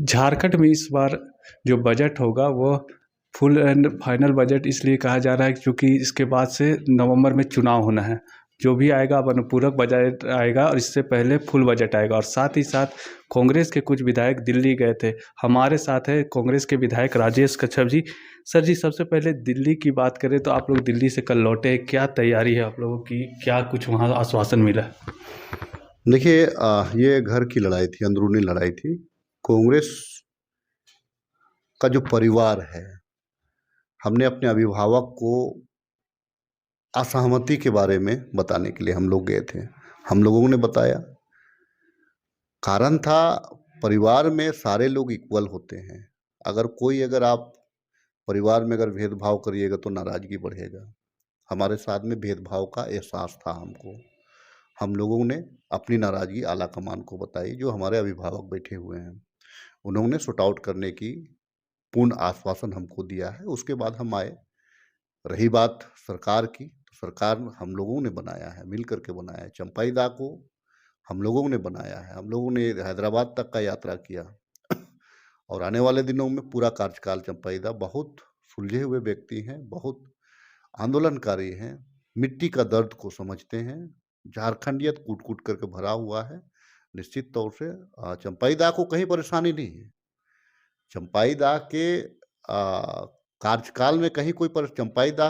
झारखंड में इस बार जो बजट होगा वो फुल एंड फाइनल बजट इसलिए कहा जा रहा है क्योंकि इसके बाद से नवंबर में चुनाव होना है। जो भी आएगा अब अनुपूरक बजट आएगा और इससे पहले फुल बजट आएगा। और साथ ही साथ कांग्रेस के कुछ विधायक दिल्ली गए थे। हमारे साथ है कांग्रेस के विधायक राजेश कच्छप जी। सर जी, सबसे पहले दिल्ली की बात करें तो आप लोग दिल्ली से कल लौटे, क्या तैयारी है आप लोगों की, क्या कुछ वहाँ आश्वासन मिला? देखिए, ये घर की लड़ाई थी, अंदरूनी लड़ाई थी। कांग्रेस का जो परिवार है, हमने अपने अभिभावक को असहमति के बारे में बताने के लिए हम लोग गए थे। हम लोगों ने बताया, कारण था परिवार में सारे लोग इक्वल होते हैं। अगर आप परिवार में अगर भेदभाव करिएगा तो नाराजगी बढ़ेगा। हमारे साथ में भेदभाव का एहसास था हमको। हम लोगों ने अपनी नाराजगी आला कमान को बताई, जो हमारे अभिभावक बैठे हुए हैं। उन्होंने सॉर्ट आउट करने की पूर्ण आश्वासन हमको दिया है। उसके बाद हम आए। रही बात सरकार की, तो सरकार हम लोगों ने बनाया है, मिल करके बनाया है। चंपाई दा को हम लोगों ने बनाया है। हम लोगों ने हैदराबाद तक का यात्रा किया और आने वाले दिनों में पूरा कार्यकाल चंपाई दा बहुत सुलझे हुए व्यक्ति हैं, बहुत आंदोलनकारी हैं, मिट्टी का दर्द को समझते हैं। झारखंडियत कूट-कूट करके भरा हुआ है। निश्चित तौर से चंपाई दा को कहीं परेशानी नहीं है। चंपाई दा के कार्यकाल में कहीं कोई चंपाई दा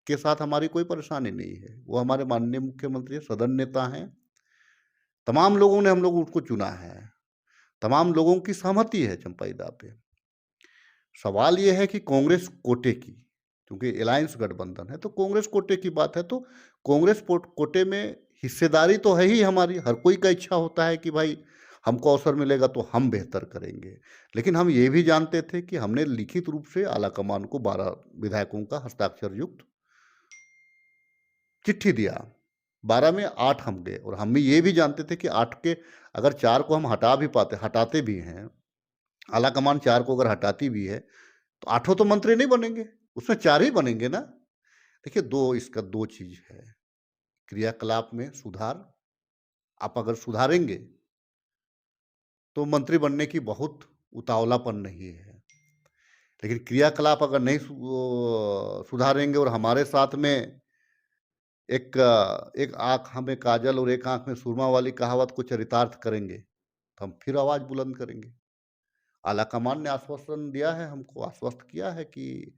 के साथ हमारी कोई परेशानी नहीं है। वो हमारे माननीय मुख्यमंत्री हैं, सदन नेता हैं। तमाम लोगों ने हम लोग उसको चुना है। तमाम लोगों की सहमति है चंपाई दा पे। सवाल ये है कि कांग्रेस कोटे की, क्योंकि अलायंस गठबंधन है, तो कांग्रेस कोटे की बात है तो कांग्रेस कोटे में हिस्सेदारी तो है ही हमारी। हर कोई का इच्छा होता है कि भाई हमको अवसर मिलेगा तो हम बेहतर करेंगे। लेकिन हम ये भी जानते थे कि हमने लिखित रूप से आलाकमान को 12 विधायकों का हस्ताक्षर युक्त चिट्ठी दिया। 12 में 8 हम गए और हम भी ये भी जानते थे कि 8 के अगर 4 को हम हटाते भी हैं, आलाकमान 4 को अगर हटाती भी है, तो 8 तो मंत्री नहीं बनेंगे, उसमें 4 ही बनेंगे ना। देखिए, 2 चीज़ है, क्रियाकलाप में सुधार। आप अगर सुधारेंगे, तो मंत्री बनने की बहुत उतावलापन नहीं है। लेकिन क्रियाकलाप अगर नहीं सुधारेंगे और हमारे साथ में एक आँख हमें काजल और एक आँख में सुरमा वाली कहावत को चरितार्थ करेंगे, तो हम फिर आवाज़ बुलंद करेंगे। आलाकमान ने आश्वासन दिया है, हमको आश्वस्त किया है कि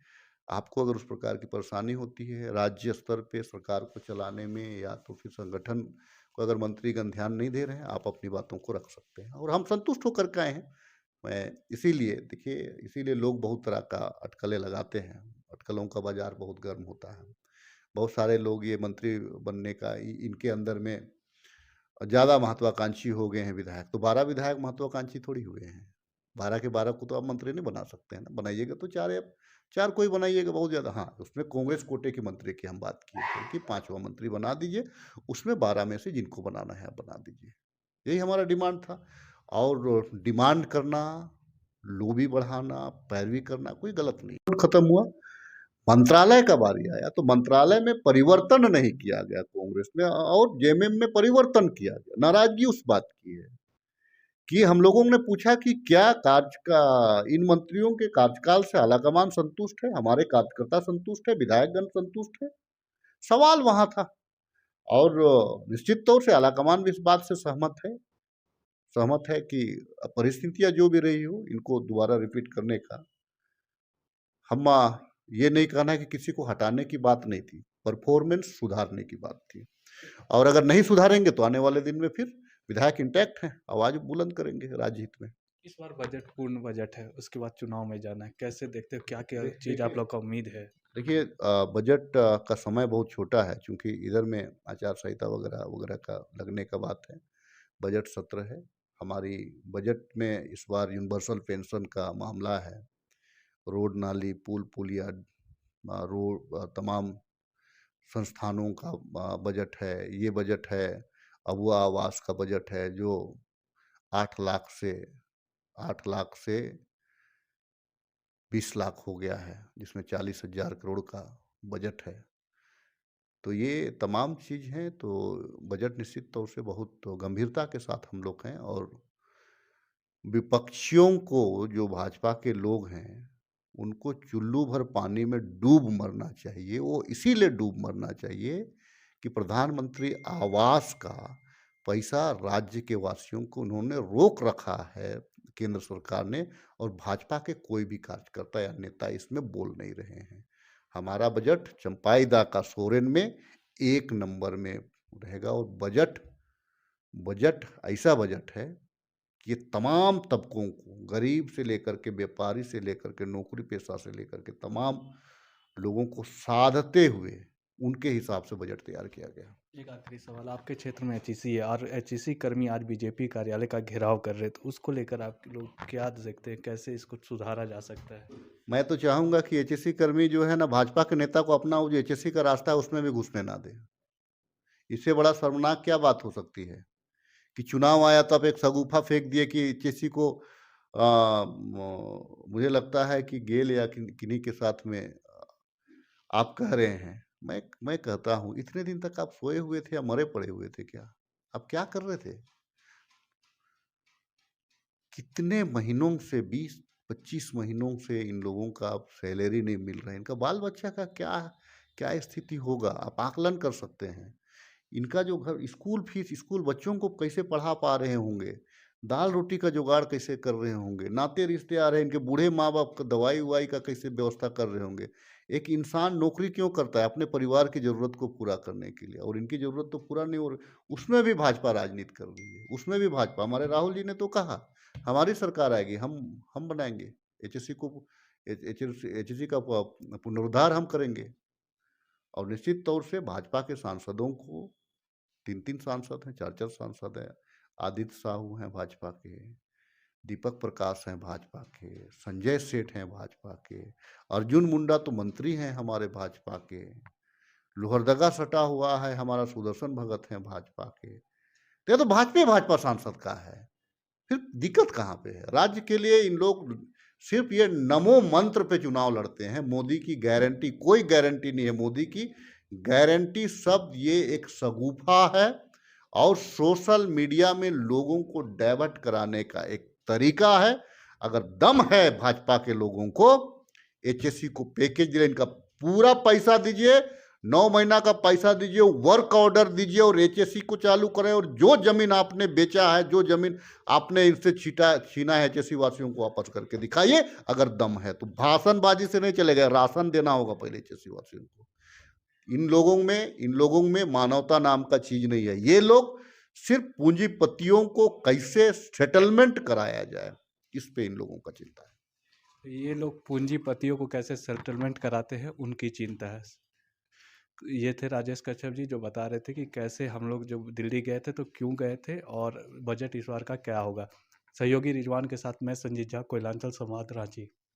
आपको अगर उस प्रकार की परेशानी होती है राज्य स्तर पे सरकार को चलाने में या तो फिर संगठन को अगर मंत्रीगण ध्यान नहीं दे रहे हैं, आप अपनी बातों को रख सकते हैं और हम संतुष्ट होकर के आए हैं। मैं इसीलिए देखिए, इसीलिए लोग बहुत तरह का अटकलें लगाते हैं। अटकलों का बाज़ार बहुत गर्म होता है। बहुत सारे लोग ये मंत्री बनने का इनके अंदर में ज़्यादा महत्वाकांक्षी हो गए हैं विधायक। तो 12 विधायक महत्वाकांक्षी थोड़ी हुए हैं। 12 के 12 को तो आप मंत्री नहीं बना सकते हैं ना। बनाइएगा तो 4 को ही बनाइएगा बहुत ज़्यादा। हाँ, उसमें कांग्रेस कोटे के मंत्री की हम बात किए थे कि 5वां मंत्री बना दीजिए, उसमें 12 में से जिनको बनाना है आप बना दीजिए। यही हमारा डिमांड था। और डिमांड करना, लोभी बढ़ाना, पैरवी करना कोई गलत नहीं। खत्म हुआ, मंत्रालय का बारी आया तो मंत्रालय में परिवर्तन नहीं किया गया कांग्रेस में और जेएमएम में परिवर्तन किया गया। नाराजगी उस बात की है कि हम लोगों ने पूछा कि क्या इन मंत्रियों के कार्यकाल से आलाकमान संतुष्ट है, हमारे कार्यकर्ता संतुष्ट है, विधायकगण संतुष्ट है। सवाल वहां था और निश्चित तौर से आलाकमान भी इस बात से सहमत है कि परिस्थितियां जो भी रही हो, इनको दोबारा रिपीट करने का हम ये नहीं कहना है कि किसी को हटाने की बात नहीं थी, परफॉर्मेंस सुधारने की बात थी। और अगर नहीं सुधारेंगे तो आने वाले दिन में फिर विधायक इंटैक्ट हैं, आवाज बुलंद करेंगे राज्य हित में। इस बार बजट पूर्ण बजट है, उसके बाद चुनाव में जाना है, कैसे देखते हो, क्या क्या चीज़ देखिए आप लोग का उम्मीद है? देखिए, बजट का समय बहुत छोटा है, चूंकि इधर में आचार संहिता वगैरह वगैरह का लगने का बात है। बजट सत्र है। हमारी बजट में इस बार यूनिवर्सल पेंशन का मामला है। रोड नाली पुल पुलिया तमाम संस्थानों का बजट है। ये बजट है। अबुआ आवास का बजट है जो 8 लाख से 8 लाख से 20 लाख हो गया है, जिसमें 40,000 करोड़ का बजट है। तो ये तमाम चीज़ हैं, तो बजट निश्चित तौर से बहुत गंभीरता के साथ हम लोग हैं और विपक्षियों को, जो भाजपा के लोग हैं, उनको चुल्लू भर पानी में डूब मरना चाहिए। वो इसीलिए डूब मरना चाहिए कि प्रधानमंत्री आवास का पैसा राज्य के वासियों को उन्होंने रोक रखा है केंद्र सरकार ने, और भाजपा के कोई भी कार्यकर्ता या नेता इसमें बोल नहीं रहे हैं। हमारा बजट चंपाईदा का सोरेन में 1 नंबर में रहेगा, और बजट बजट ऐसा बजट है कि ये तमाम तबकों को, गरीब से लेकर के व्यापारी से लेकर के नौकरी पेशा से लेकर के तमाम लोगों को साधते हुए उनके हिसाब से बजट तैयार किया गया। एक आखिरी सवाल, आपके क्षेत्र में एचईसी है और एचईसी कर्मी आज बीजेपी कार्यालय का घेराव कर रहे, तो उसको लेकर आप लोग क्या देखते हैं, कैसे इसको सुधारा जा सकता है? मैं तो चाहूँगा कि एचएससी कर्मी जो है ना, भाजपा के नेता को अपना वो जो एचएससी का रास्ता है उसमें भी घुसने ना दें। इससे बड़ा शर्मनाक क्या बात हो सकती है कि चुनाव आया तो आप एक शगुफा फेंक दिए कि एचएससी को मुझे लगता है कि गेल या किन्हीं के साथ में आप कह रहे हैं। मैं कहता हूँ, इतने दिन तक आप सोए हुए थे या मरे पड़े हुए थे क्या? आप क्या कर रहे थे? कितने महीनों से 20-25 महीनों से इन लोगों का अब सैलरी नहीं मिल रहा है। इनका बाल-बच्चा का क्या क्या स्थिति होगा? आप आकलन कर सकते हैं। इनका जो घर स्कूल फीस, स्कूल बच्चों को कैसे पढ़ा पा रहे होंगे? दाल-रोटी का जुगाड़ कैसे कर रहे होंगे? नाते रिश्ते आ रहे हैं, इनके बूढ़े माँ-बाप का दवाई-ववाई का कैसे व्यवस्था कर रहे होंगे? एक इंसान नौकरी क्यों करता है? अपने परिवार की ज़रूरत को पूरा करने के लिए, और इनकी ज़रूरत तो पूरा नहीं हो रही। उसमें भी भाजपा राजनीति कर रही है, उसमें भी भाजपा, हमारे राहुल जी ने तो कहा, हमारी सरकार आएगी, हम बनाएँगे एचएससी को, एचएससी का पुनरुद्धार हम करेंगे। और निश्चित तौर से भाजपा के सांसदों को, 3-3 सांसद हैं, 4-4 सांसद हैं। आदित्य साहू हैं भाजपा के, दीपक प्रकाश हैं भाजपा के, संजय सेठ हैं भाजपा के, अर्जुन मुंडा तो मंत्री हैं हमारे भाजपा के, लोहरदगा सटा हुआ है हमारा सुदर्शन भगत हैं भाजपा के। तो ये तो भाजपा सांसद का है। फिर दिक्कत कहाँ पे है? राज्य के लिए इन लोग सिर्फ ये नमो मंत्र पे चुनाव लड़ते हैं। मोदी की गारंटी, कोई गारंटी नहीं है मोदी की। गारंटी शब्द ये एक शगुफा है, और सोशल मीडिया में लोगों को डाइवर्ट कराने का एक तरीका है। अगर दम है भाजपा के लोगों को, एचएससी को पैकेज दिए, इनका पूरा पैसा दीजिए, 9 महीना का पैसा दीजिए, वर्क ऑर्डर दीजिए, और एचएससी को चालू करें। और जो जमीन आपने बेचा है, जो जमीन आपने इनसे छीना है, एचएससी वासियों को वापस करके दिखाइए अगर दम है तो। भाषणबाजी से नहीं चलेगा, राशन देना होगा पहले एचएससी वासियों को। इन लोगों में मानवता नाम का चीज नहीं है। ये लोग सिर्फ पूंजीपतियों को कैसे सेटलमेंट कराया जाए, इस पे इन लोगों का चिंता है। ये लोग पूंजीपतियों को कैसे सेटलमेंट कराते हैं, उनकी चिंता है। ये थे राजेश कश्यप जी, जो बता रहे थे कि कैसे हम लोग जब दिल्ली गए थे तो क्यों गए थे और बजट इस बार का क्या होगा। सहयोगी रिजवान के साथ मैं संजीत झा, कोयलांचल संवाद, रांची।